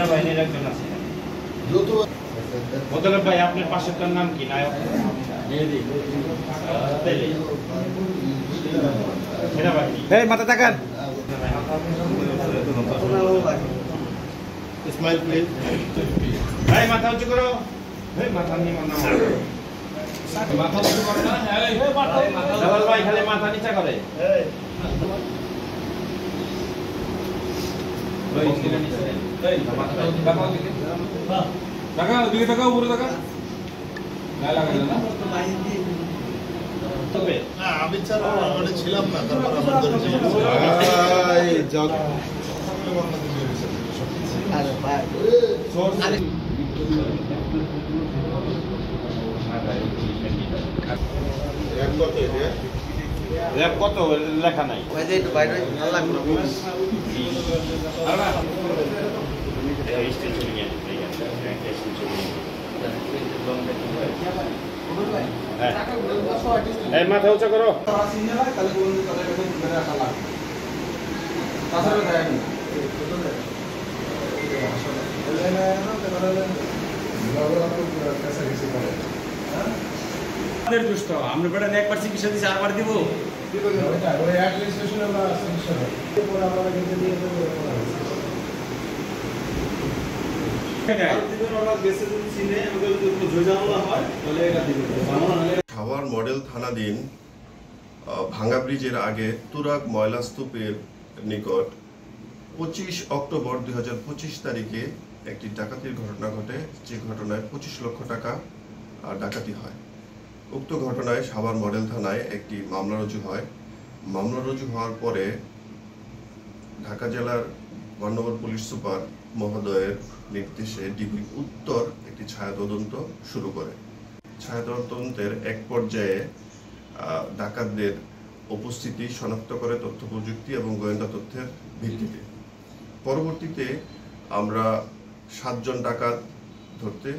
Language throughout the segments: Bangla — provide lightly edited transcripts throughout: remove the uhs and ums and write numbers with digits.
সেনাবাহিনীর একজন আছে। মোতালেব ভাই, আপনার পাশেরটার নাম কি? নায়ক সেনাবাহিনী। এই মাথা তাকান। ইসমাইল প্লিজ। ভাই মাথা উঁচু করো। ভাই মাথা নিয়ে নাও। মাথা উঁচু করো না। জালাল ভাই খালি মাথা নিচা করে। ভাই সিনা নিচা দেন। এই মাথা তাকাও দিকে। তাকাও দিকে, তাকাও উপরে তাকাও। গায়ে লাগাই না। তবে না আমি ছাড়া ওখানে ছিলাম না, তারপর আমার ধরেছে এই জগ আরে ভাই আরে র‍্যাব কত লেখা নাই। ওই যে বাইরে আল্লাহ এই মাথা উঁচা করো। দুষ্ট আমরা বেটা এক পার্সি কিসে দিছি আরবার দিব সাভার মডেল থানাধীন ভাঙ্গা ব্রিজের আগে তুরাগ ময়লা স্তূপের নিকট 25 অক্টোবর 2025 তারিখে একটি ডাকাতির ঘটনা ঘটে, যে ঘটনায় 25 লক্ষ টাকা ডাকাতি হয়। উক্ত ঘটনায় সাভার মডেল থানায় একটি মামলা রুজু হয়। মামলা রুজু হওয়ার পরে ঢাকা জেলার 1 নম্বর পুলিশ সুপার মহোদয়ের নির্দেশে ডিবি উত্তর একটি ছায়া তদন্ত শুরু করে। ছায়া তদন্তের এক পর্যায়ে ডাকাতদের উপস্থিতি শনাক্ত করে তথ্য প্রযুক্তি এবং গোয়েন্দা তথ্যের ভিত্তিতে। পরবর্তীতে আমরা 7 জন ডাকাত ধরতে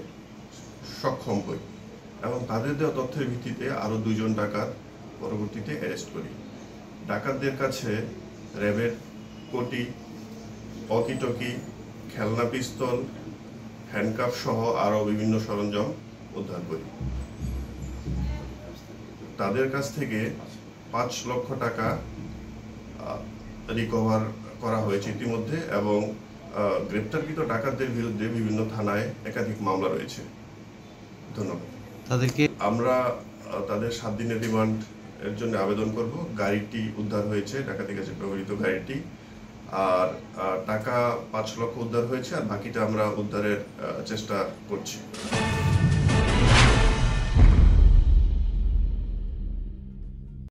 সক্ষম হই এবং তাদের দেওয়া তথ্যের ভিত্তিতে আরও 2 জন ডাকাত পরবর্তীতে অ্যারেস্ট করি। ডাকাতদের কাছে র্যাবের কোটি, অকিটকি, খেলনা পিস্তল, হ্যান্ডকাফ সহ আরও বিভিন্ন সরঞ্জাম উদ্ধার করি। তাদের কাছ থেকে 5 লক্ষ টাকা রিকভার করা হয়েছে ইতিমধ্যে এবং গ্রেপ্তারকৃত ডাকাতদের বিরুদ্ধে বিভিন্ন থানায় একাধিক মামলা রয়েছে। ধন্যবাদ। আমরা তাদের 7 দিনের রিমান্ড এর জন্য আবেদন করব। গাড়িটি উদ্ধার হয়েছে, ডাকাতির কাছে ব্যবহৃত গাড়িটি, আর টাকা 5 লক্ষ উদ্ধার হয়েছে, আর বাকিটা আমরা উদ্ধারের চেষ্টা করছি।